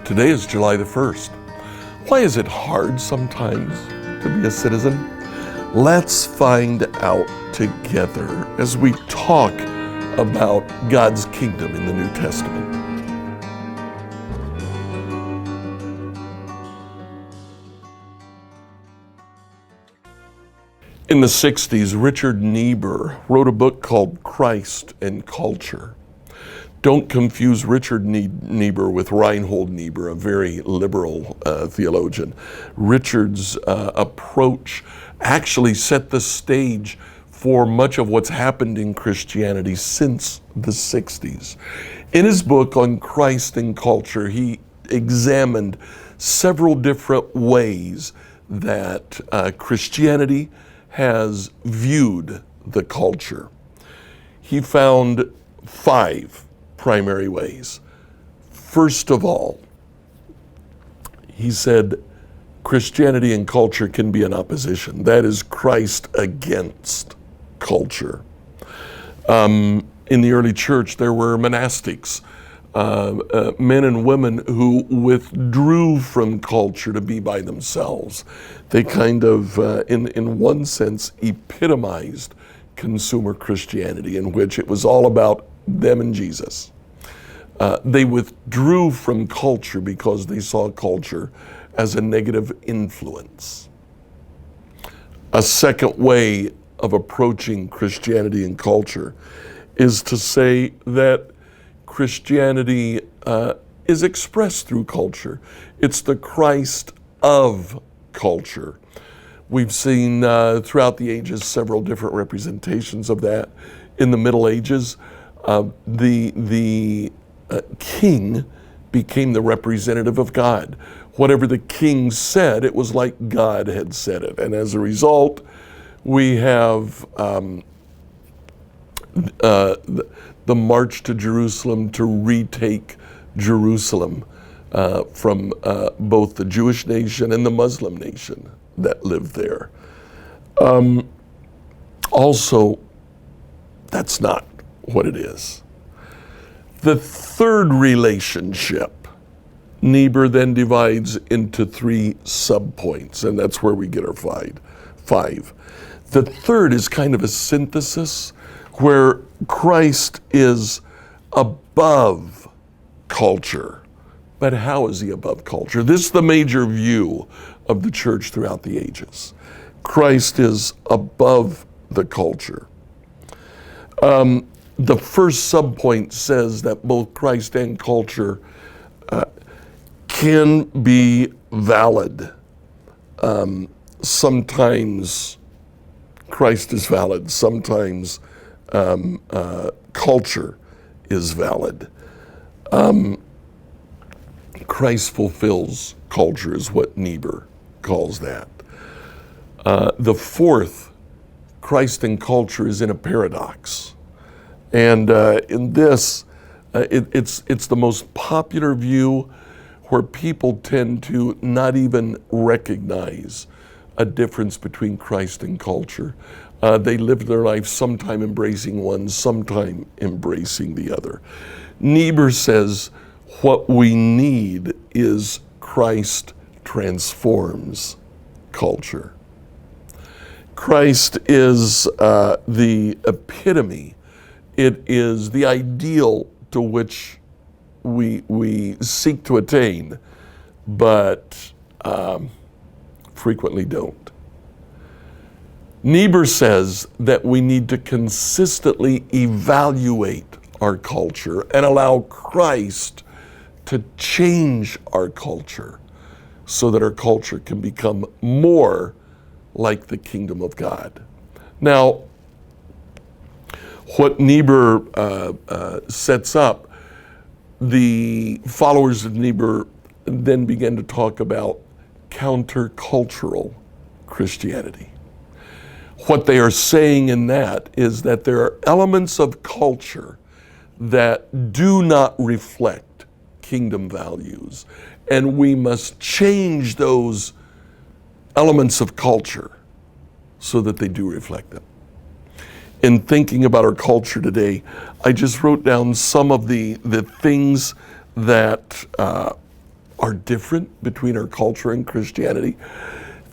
Today is July the 1st. Why is it hard sometimes to be a citizen? Let's find out together as we talk about God's kingdom in the New Testament. In the 60s, Richard Niebuhr wrote a book called Christ and Culture. Don't confuse Richard Niebuhr with Reinhold Niebuhr, a very liberal theologian. Richard's approach actually set the stage for much of what's happened in Christianity since the 60s. In his book on Christ and Culture, he examined several different ways that Christianity has viewed the culture. He found 5 primary ways. First of all, he said Christianity and culture can be in opposition. That is Christ against culture. In the early church, there were monastics, men and women who withdrew from culture to be by themselves. They kind of, in one sense, epitomized consumer Christianity, in which it was all about them and Jesus. They withdrew from culture because they saw culture as a negative influence. A second way of approaching Christianity and culture is to say that Christianity is expressed through culture. It's the Christ of culture. We've seen throughout the ages several different representations of that. In the Middle Ages, the king became the representative of God. Whatever the king said, it was like God had said it. And as a result, we have the march to Jerusalem to retake Jerusalem from both the Jewish nation and the Muslim nation that lived there. Also, that's not what it is. The third relationship, Niebuhr then divides into 3 subpoints, and that's where we get our 5. The third is kind of a synthesis where Christ is above culture. But how is he above culture? This is the major view of the church throughout the ages. Christ is above the culture. The first subpoint says that both Christ and culture can be valid. Sometimes Christ is valid, sometimes culture is valid. Christ fulfills culture is what Niebuhr calls that. The fourth, Christ and culture is in a paradox. And in this, it's the most popular view where people tend to not even recognize a difference between Christ and culture. They live their life sometime embracing one, sometime embracing the other. Niebuhr says what we need is Christ transforms culture. Christ is the epitome. It is the ideal to which we seek to attain, but frequently don't. Niebuhr says that we need to consistently evaluate our culture and allow Christ to change our culture so that our culture can become more like the kingdom of God. Now, what Niebuhr sets up, the followers of Niebuhr then began to talk about countercultural Christianity. What they are saying in that is that there are elements of culture that do not reflect kingdom values, and we must change those elements of culture so that they do reflect them. in thinking about our culture today, I just wrote down some of the things that are different between our culture and Christianity.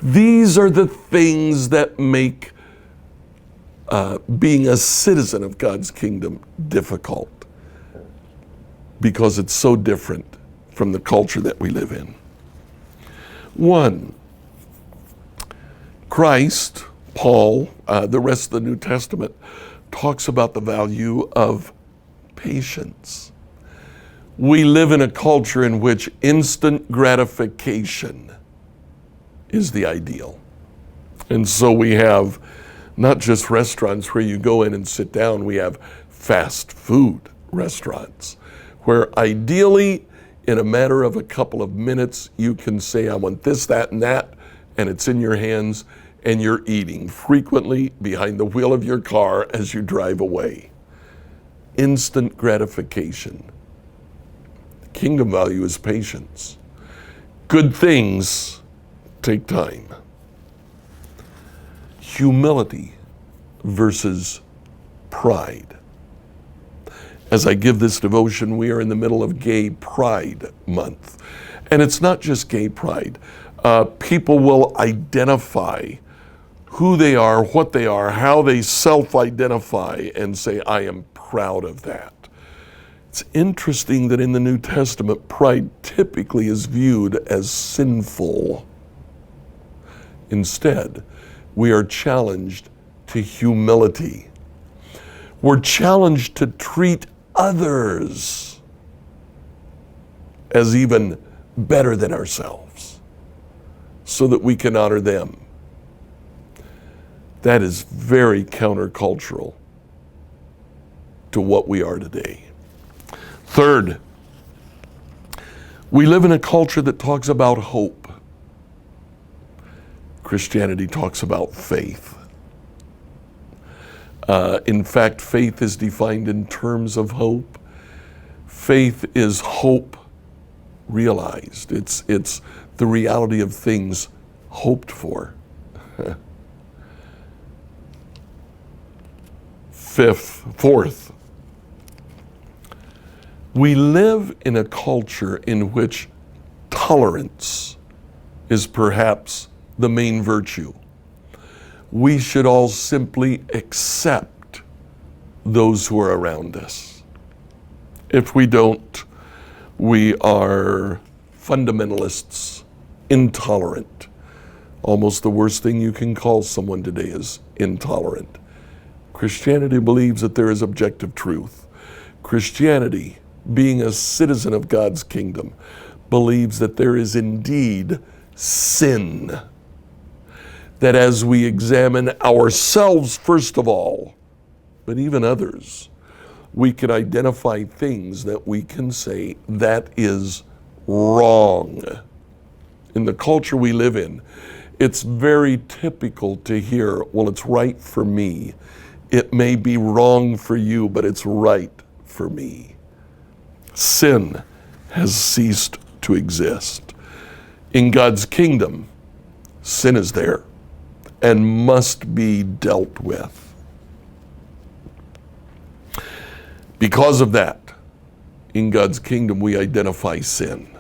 These are the things that make being a citizen of God's kingdom difficult, because it's so different from the culture that we live in. One, Christ, Paul, the rest of the New Testament talks about the value of patience. We live in a culture in which instant gratification is the ideal. And so we have not just restaurants where you go in and sit down, we have fast food restaurants where ideally in a matter of a couple of minutes you can say, I want this, that, and that, and it's in your hands, and you're eating frequently behind the wheel of your car as you drive away. Instant gratification. Kingdom value is patience. Good things take time. Humility versus pride. As I give this devotion, we are in the middle of Gay Pride Month. And it's not just gay pride. People will identify who they are, what they are, how they self-identify, and say, I am proud of that. It's interesting that in the New Testament, pride typically is viewed as sinful. Instead, we are challenged to humility. We're challenged to treat others as even better than ourselves so that we can honor them. That is very countercultural to what we are today. Third, we live in a culture that talks about hope. Christianity talks about faith. In fact, faith is defined in terms of hope. Faith is hope realized. It's the reality of things hoped for. Fourth, we live in a culture in which tolerance is perhaps the main virtue. We should all simply accept those who are around us. If we don't, we are fundamentalists, intolerant. Almost the worst thing you can call someone today is intolerant. Christianity believes that there is objective truth. Christianity, being a citizen of God's kingdom, believes that there is indeed sin. That as we examine ourselves first of all, but even others, we can identify things that we can say that is wrong. In the culture we live in, it's very typical to hear, well, it's right for me. It may be wrong for you, but it's right for me. Sin has ceased to exist. In God's kingdom, sin is there and must be dealt with. Because of that, in God's kingdom, we identify sin.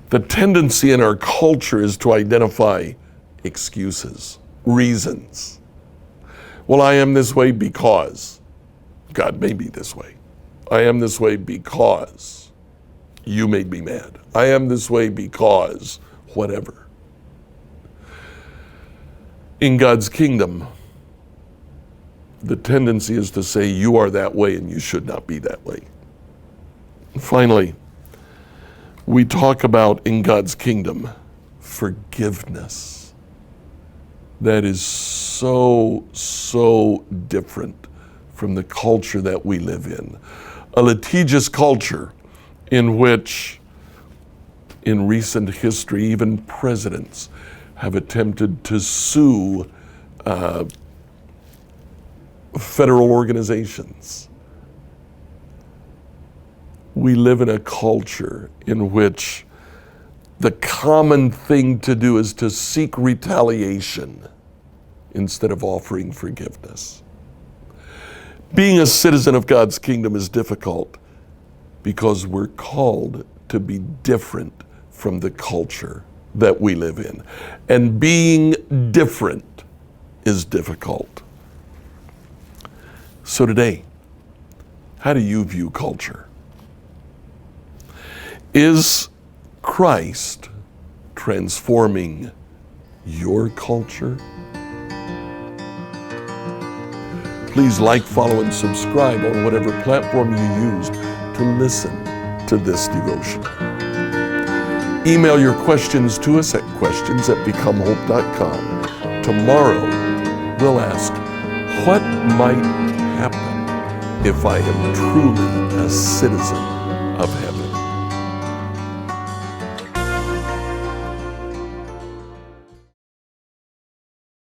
The tendency in our culture is to identify excuses, reasons. Well, I am this way because God made me this way. I am this way because you made me mad. I am this way because whatever. In God's kingdom, the tendency is to say you are that way and you should not be that way. Finally, we talk about in God's kingdom forgiveness. That is so different from the culture that we live in. A litigious culture in which, in recent history, even presidents have attempted to sue federal organizations. We live in a culture in which the common thing to do is to seek retaliation instead of offering forgiveness. Being a citizen of God's kingdom is difficult because we're called to be different from the culture that we live in. And being different is difficult. So today, how do you view culture? Is Christ transforming your culture? Please like, follow, and subscribe on whatever platform you used to listen to this devotion. Email your questions to us at questions@becomehope.com. Tomorrow, we'll ask, what might happen if I am truly a citizen of heaven?